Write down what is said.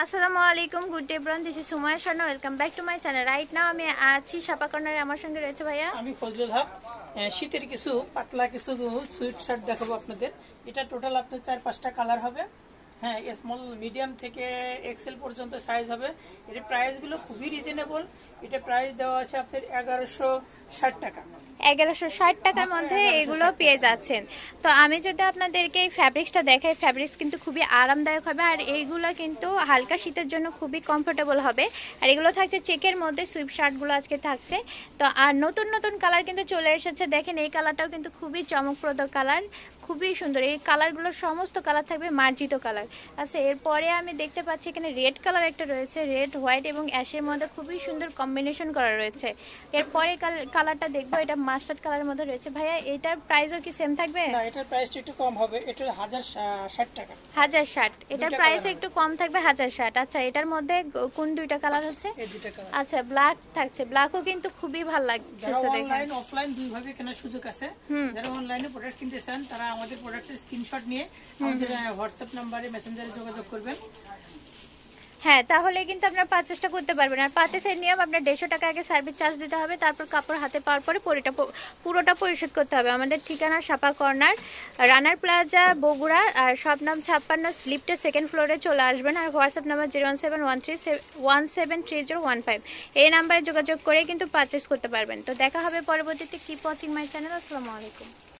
আসসালামু আলাইকুম, good day ব্রান, this is Sumaiya Shanu, welcome back to my channel. Right now আমি আছি শাপা কর্নারে, আমার সঙ্গে রয়েছে ভাইয়া। আমি ফজলুল হক। শীতের কিছু পাতলা কিছু সুইট শার্ট দেখাবো আপনাদের। এটা টোটাল আপনার 4-5টা কালার হবে। হ্যাঁ, স্মল মিডিয়াম থেকে এক্সেল পর্যন্ত সাইজ হবে। এর প্রাইসগুলো খুবই রিজনেবল। এটা প্রাইস দেওয়া আছে আপনার 1160 টাকা। 1160 টাকার মধ্যে এগুলো পেয়ে যাচ্ছেন। তো আমি যদি আপনাদেরকে এই ফ্যাব্রিক্সটা দেখাই, ফ্যাব্রিক্স কিন্তু খুবই আরামদায়ক হবে, আর এইগুলো কিন্তু হালকা শীতের জন্য খুবই কমফোর্টেবল হবে। আর এগুলো থাকছে চেকের মধ্যে, সুইপ শার্টগুলো আজকে থাকছে। তো আর নতুন নতুন কালার কিন্তু চলে এসেছে। দেখেন এই কালারটাও কিন্তু খুবই চমকপ্রদ কালার, খুবই সুন্দর। এই কালারগুলোর সমস্ত কালার থাকবে মার্জিত কালার। আচ্ছা, এরপরে আমি দেখতে পাচ্ছি এখানে রেড কালার একটা রয়েছে, রেড হোয়াইট এবং অ্যাশের মধ্যে খুবই সুন্দর কম্বিনেশন করা রয়েছে। এরপরে কালারটা দেখবো, এটা মাস্টার্ড কালারের মধ্যে রয়েছে। ভাইয়া এটার প্রাইসও কি সেম থাকবে? না, এটার প্রাইসটা একটু কম হবে। এটা 1060 টাকা। 1060। এটার প্রাইস একটু কম থাকবে, 1060। আচ্ছা, এটার মধ্যে কোন দুইটা কালার হচ্ছে? এই দুইটা কালার। আচ্ছা, ব্ল্যাক থাকছে। ব্ল্যাকও কিন্তু খুবই ভালো লাগছে। অনলাইন অফলাইন দুই ভাবে কেনার সুযোগ আছে। যারা অনলাইনে প্রোডাক্ট কিনতে চান তারা আমাদের প্রোডাক্টের স্ক্রিনশট নিয়ে আমাদের হোয়াটসঅ্যাপ নম্বরে মেসেঞ্জারে যোগাযোগ করবেন। হ্যাঁ, তাহলে কিন্তু আপনার পারচেসটা করতে পারবেন। আর পারচেসের নিয়ম, আপনার 150 টাকা আগে সার্ভিস চার্জ দিতে হবে, তারপর কাপড় হাতে পাওয়ার পরে পুরোটা পরিশোধ করতে হবে। আমাদের ঠিকানা শাপা কর্নার, রানার প্লাজা, বগুড়া। আর শপ নাম 56, লিফটের সেকেন্ড ফ্লোরে চলে আসবেন। আর হোয়াটসঅ্যাপ নাম্বার 01713173015। এই নাম্বারে যোগাযোগ করে কিন্তু পারচেস করতে পারবেন। তো দেখা হবে পরবর্তীতে। Keep watching my channel. আসসালামু আলাইকুম।